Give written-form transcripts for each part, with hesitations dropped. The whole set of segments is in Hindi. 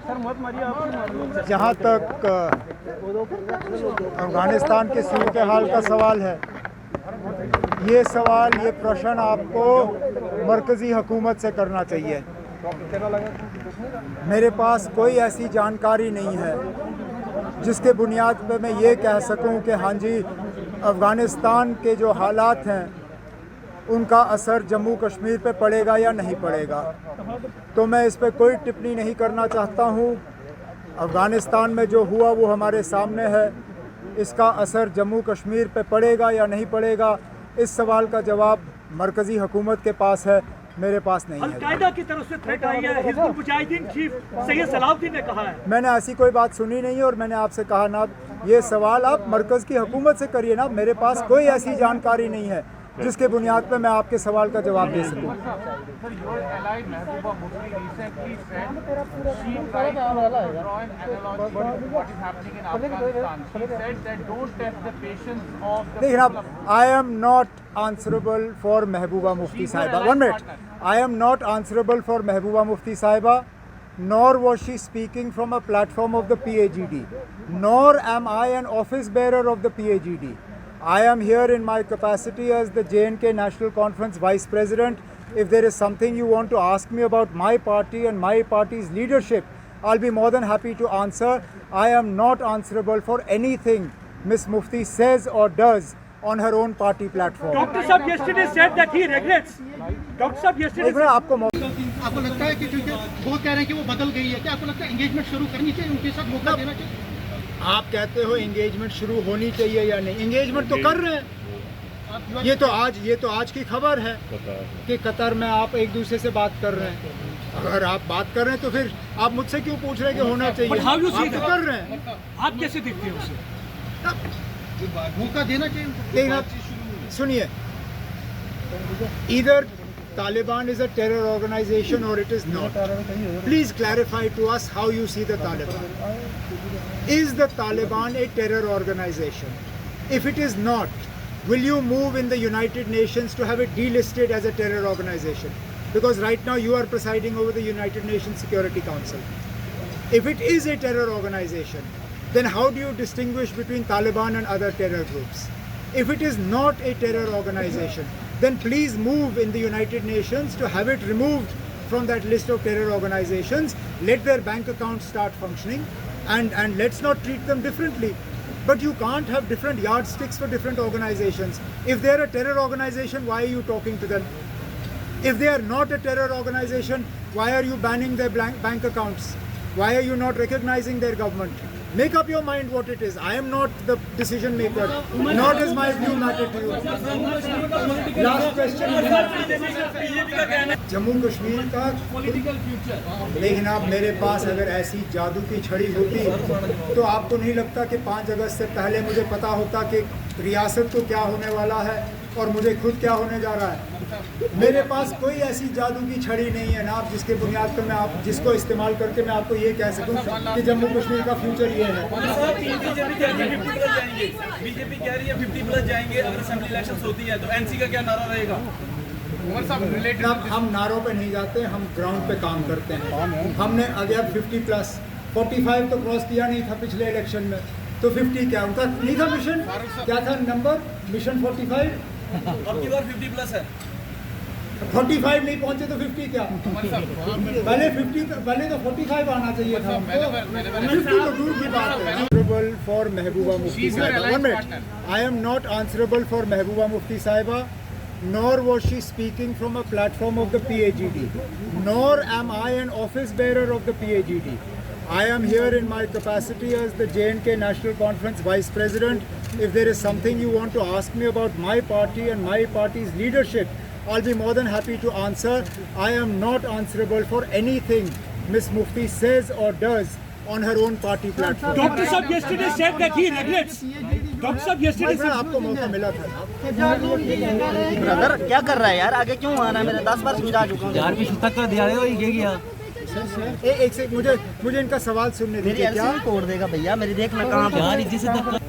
जहाँ तक अफ़गानिस्तान के सूरत हाल का सवाल है, ये प्रश्न आपको मरकज़ी हुकूमत से करना चाहिए। मेरे पास कोई ऐसी जानकारी नहीं है जिसके बुनियाद पर मैं ये कह सकूं कि हाँ जी, अफ़गानिस्तान के जो हालात हैं उनका असर जम्मू कश्मीर पे पड़ेगा या नहीं पड़ेगा। तो मैं इस पर कोई टिप्पणी नहीं करना चाहता हूँ। अफ़गानिस्तान में जो हुआ वो हमारे सामने है। इसका असर जम्मू कश्मीर पे पड़ेगा या नहीं पड़ेगा, इस सवाल का जवाब मरकज़ी हुकूमत के पास है, मेरे पास नहीं है। अल-कायदा की तरफ से थ्रेट आई है, हिज़्बुल मुजाहिदीन चीफ सैयद सलाहुद्दीन ने कहा है। मैंने ऐसी कोई बात सुनी नहीं और मैंने आपसे कहा ना, ये सवाल आप मरकज़ की हुकूमत से करिए ना। मेरे पास कोई ऐसी जानकारी नहीं है जिसके बुनियाद पर मैं आपके सवाल का जवाब दे सकूं। देखिए अब, I am not answerable for Mehbooba Mufti Sahiba. 1 minute, I am not answerable for Mehbooba Mufti Sahiba, nor was she speaking from a platform of the PAGD, nor am I an office bearer of the PAGD. I am here in my capacity as the J&K National Conference Vice President. If there is something you want to ask me about my party and my party's leadership, I'll be more than happy to answer. I am not answerable for anything Miss Mufti says or does on her own party platform. Dr. Saab yesterday said that he regrets. Dr. Saab yesterday said, आपको लगता है कि क्योंकि वो कह रहे हैं कि वो बदल गई है, क्या आपको लगता है एंगेजमेंट शुरू करनी चाहिए, उनके साथ मौका देना चाहिए? आप कहते हो एंगेजमेंट शुरू होनी चाहिए या नहीं? एंगेजमेंट तो कर रहे हैं। ये तो आज की खबर है कि कतर में आप एक दूसरे से बात कर रहे हैं। अगर आप बात कर रहे हैं तो फिर आप मुझसे क्यों पूछ रहे हैं कि होना चाहिए? आप तो कर रहे हैं। आप कैसे देखते हैं उसे? मौका देना चाहिए। लेकिन आप सुनिए, इधर Taliban is a terror organization or it is not. Please clarify to us how you see the Taliban. Is the Taliban a terror organization? If it is not, will you move in the United Nations to have it delisted as a terror organization? Because right now you are presiding over the United Nations Security Council. If it is a terror organization, then how do you distinguish between Taliban and other terror groups? If it is not a terror organization, then please move in the United Nations to have it removed from that list of terror organizations. Let their bank accounts start functioning and let's not treat them differently. But you can't have different yardsticks for different organizations. If they're a terror organization, why are you talking to them? If they are not a terror organization, why are you banning their bank accounts? Why are you not recognizing their government? Make up your mind what it is. I am not the decision maker, nor does my view matter to you. Last question. Jammu Kashmir का पॉलिटिकल फ्यूचर। लेकिन आप, मेरे पास अगर ऐसी जादू की छड़ी होती तो आपको नहीं लगता कि 5 अगस्त से पहले मुझे पता होता कि रियासत को क्या होने वाला है और मुझे खुद क्या होने जा रहा है? मेरे पास कोई ऐसी जादू की छड़ी नहीं है ना, जिसके बुनियाद पर मैं जिसको इस्तेमाल करके मैं आपको ये कह सकूं कि जम्मू कश्मीर का फ्यूचर ये है। बीजेपी कह रही है 50+ जाएंगे अगर असेंबली इलेक्शंस होती है, तो एनसी का क्या नारा रहेगा? हम नारों पे नहीं जाते, हम ग्राउंड पे काम करते हैं। हमने अगर 50+, 45 तो क्रॉस किया नहीं था पिछले इलेक्शन में, तो 50 क्या उनका नहीं था मिशन? क्या था नंबर? मिशन 45। अब की बार 50+ है। 45 नहीं पहुंचे तो 50 क्या? पहले तो 45 आना चाहिए था। 50 तो दूर की बात है। Answerable for Mehbooba Mufti Sahiba. 1 minute. I am not answerable for Mehbooba Mufti Sahiba, nor was she speaking from a platform of the PAGD, nor am I an office bearer of the PAGD. I am here in my capacity as the J&K National Conference Vice President. If there is something you want to ask me about my party and my party's leadership, I'll be more than happy to answer. I am not answerable for anything Miss Mufti says or does on her own party platform. Dr. Saab yesterday said that he regrets. Dr. Saab yesterday said आपको मौका मिला था ना। ब्रदर क्या कर रहा है यार? आगे क्यों आ रहा है? मैंने 10 बार समझा चुका हूँ यार। भी तक कर दिया है ये गया। एक से मुझे इनका सवाल सुनने दीजिए। क्या तोड़ देगा भैया? मेरी देखना कहाँ पर।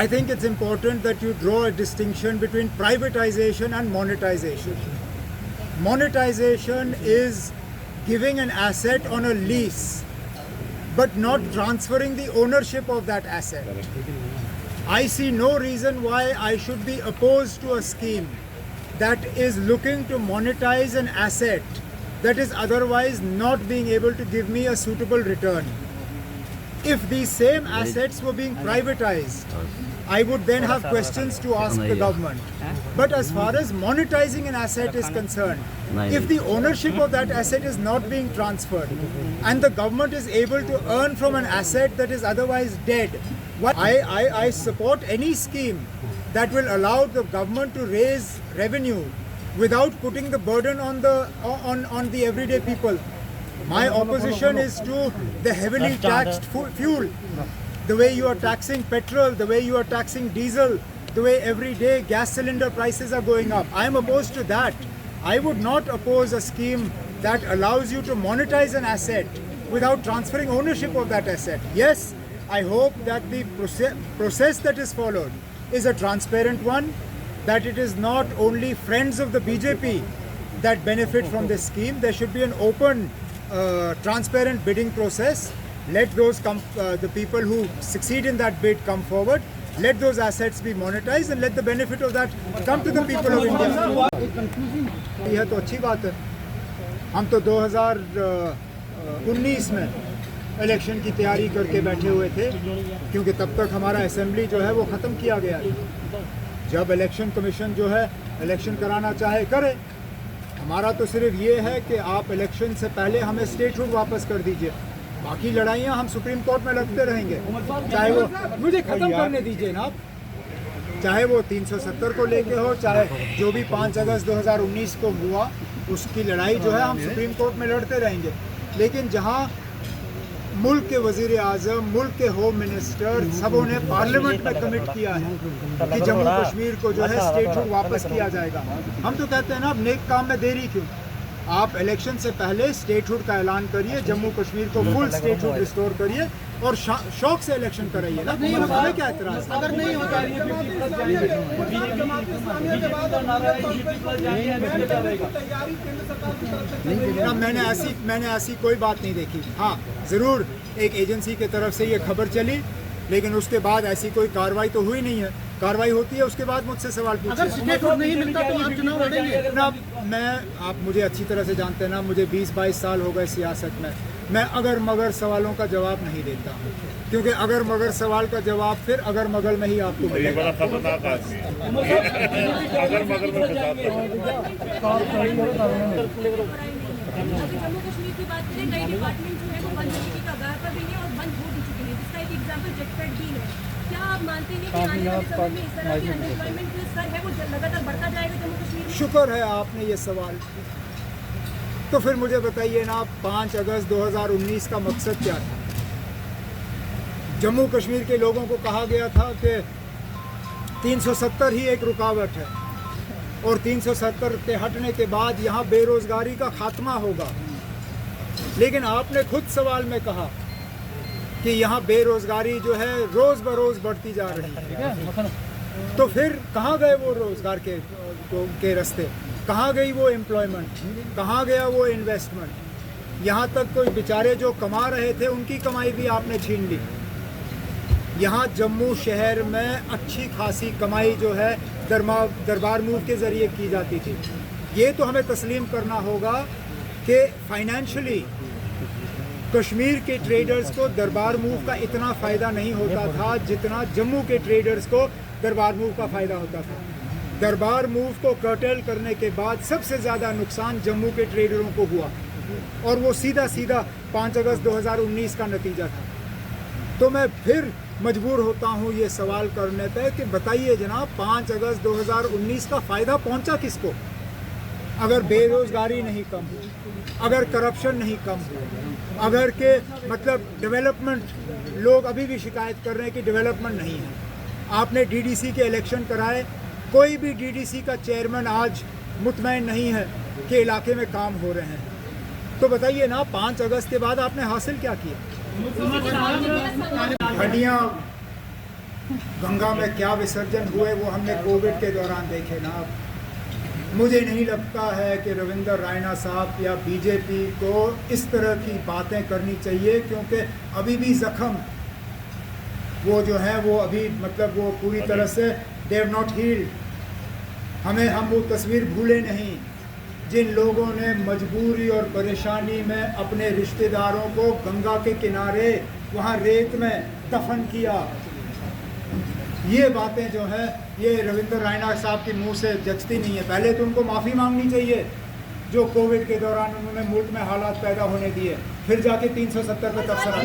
I think it's important that you draw a distinction between privatization and monetization. Monetization is giving an asset on a lease, but not transferring the ownership of that asset. I see no reason why I should be opposed to a scheme that is looking to monetize an asset that is otherwise not being able to give me a suitable return. If these same assets were being privatized, I would then have questions to ask the government. But as far as monetizing an asset is concerned, if the ownership of that asset is not being transferred and the government is able to earn from an asset that is otherwise dead, I support any scheme that will allow the government to raise revenue without putting the burden on the everyday people. My opposition is to the heavily taxed fuel. The way you are taxing petrol, the way you are taxing diesel, the way every day gas cylinder prices are going up. I am opposed to that. I would not oppose a scheme that allows you to monetize an asset without transferring ownership of that asset. Yes, I hope that the process that is followed is a transparent one, that it is not only friends of the BJP that benefit from this scheme. There should be an open, transparent bidding process. Let those the people who succeed in that bid come forward. Let those assets be monetized and let the benefit of that come to the people of India. यह तो अच्छी बात है. हम तो 2019 में इलेक्शन की तैयारी करके बैठे हुए थे, क्योंकि तब तक हमारा असेंबली जो है वो ख़त्म किया गया है. जब इलेक्शन कमीशन जो है इलेक्शन कराना चाहे करे. हमारा तो सिर्फ ये है कि आप इलेक्शन से पहले हमें स्टेटहुड वापस कर दीजिए. बाकी लड़ाइयाँ हम सुप्रीम कोर्ट में लड़ते रहेंगे, चाहे वो मुझे ख़त्म करने दीजिए ना. चाहे वो 370 को लेके हो, चाहे जो भी 5 अगस्त 2019 को हुआ उसकी लड़ाई जो है हम सुप्रीम कोर्ट में लड़ते रहेंगे. लेकिन जहाँ मुल्क के वज़ीर आज़म, मुल्क के होम मिनिस्टर सबों ने पार्लियामेंट में कमिट किया है कि जम्मू कश्मीर को जो है स्टेटहुड वापस किया जाएगा. हम तो कहते हैं ना, अब नेक काम में देरी क्यों. आप इलेक्शन से पहले स्टेटहुड का ऐलान करिए, जम्मू कश्मीर को फुल स्टेटहुड रिस्टोर करिए और शौक से इलेक्शन कराइए ना. हमें क्या एतराज़. अगर नहीं होता मैंने ऐसी कोई बात नहीं देखी. हाँ, ज़रूर एक एजेंसी की तरफ से ये खबर चली, लेकिन उसके बाद ऐसी कोई कार्रवाई तो हुई नहीं है. कार्रवाई होती है उसके बाद मुझसे सवाल पूछिए. अगर स्टेटहुड नहीं मिलता तो आप चुनाव लड़ेंगे ना. आप मुझे अच्छी तरह से जानते हैं ना, मुझे 20-22 साल हो गए सियासत में. मैं अगर मगर सवालों का जवाब नहीं देता, क्योंकि अगर मगर सवाल का जवाब फिर अगर मगर में ही आपको मिलेगा. बड़ा खतरनाक आदमी है. अगर मगर में फंसाता है. जम्मू कश्मीर की बात करें, कई डिपार्टमेंट जो है वो बंद होने की कगार पर भी है और बंद हो भी चुके हैं, जिसका एक एग्जाम्पल जेटफेड भी है. क्या आप मानते हैं कि आने वाले समय में इस तरह की अनएम्प्लॉयमेंट जो स्तर है वो लगातार बढ़ता जाएगा जम्मू कश्मीर में? शुक्र है आपने ये सवाल. तो फिर मुझे बताइए ना, 5 अगस्त 2019 का मकसद क्या था. जम्मू कश्मीर के लोगों को कहा गया था कि 370 ही एक रुकावट है और 370 के हटने के बाद यहाँ बेरोजगारी का खात्मा होगा. लेकिन आपने खुद सवाल में कहा कि यहाँ बेरोजगारी जो है रोज़ बरोज़ बढ़ती जा रही है. तो फिर कहाँ गए वो रोज़गार के रास्ते, कहाँ गई वो एम्प्लॉयमेंट, कहाँ गया वो इन्वेस्टमेंट. यहाँ तक कोई बेचारे जो कमा रहे थे उनकी कमाई भी आपने छीन ली. यहाँ जम्मू शहर में अच्छी खासी कमाई जो है दरबार मूव के ज़रिए की जाती थी. ये तो हमें तस्लीम करना होगा कि फाइनेंशियली कश्मीर के ट्रेडर्स को दरबार मूव का इतना फ़ायदा नहीं होता था जितना जम्मू के ट्रेडर्स को दरबार मूव का फ़ायदा होता था. दरबार मूव को कर्टेल करने के बाद सबसे ज़्यादा नुकसान जम्मू के ट्रेडरों को हुआ और वो सीधा 5 अगस्त 2019 का नतीजा था. तो मैं फिर मजबूर होता हूँ ये सवाल करने पे कि बताइए जनाब, 5 अगस्त 2019 का फ़ायदा पहुँचा किसको? अगर बेरोज़गारी नहीं कम हुई, अगर करप्शन नहीं कम हुआ, अगर के मतलब डेवलपमेंट, लोग अभी भी शिकायत कर रहे हैं कि डेवलपमेंट नहीं है. आपने डीडीसी के इलेक्शन कराए, कोई भी डीडीसी का चेयरमैन आज मुतमईन नहीं है कि इलाके में काम हो रहे हैं. तो बताइए ना, 5 अगस्त के बाद आपने हासिल क्या किया? हड्डियाँ गंगा में क्या विसर्जन हुए वो हमने कोविड के दौरान देखे ना. मुझे नहीं लगता है कि रविंदर रायना साहब या बीजेपी को इस तरह की बातें करनी चाहिए, क्योंकि अभी भी जख्म वो जो है वो अभी मतलब वो पूरी तरह से दे हैव नॉट हील्ड। हम वो तस्वीर भूले नहीं जिन लोगों ने मजबूरी और परेशानी में अपने रिश्तेदारों को गंगा के किनारे वहाँ रेत में दफन किया। ये बातें जो है ये रविंदर रायना साहब के मुंह से जचती नहीं है। पहले तो उनको माफ़ी मांगनी चाहिए जो कोविड के दौरान उन्होंने मुल्क में हालात पैदा होने दिए, फिर जाके 370 पे तबसरा।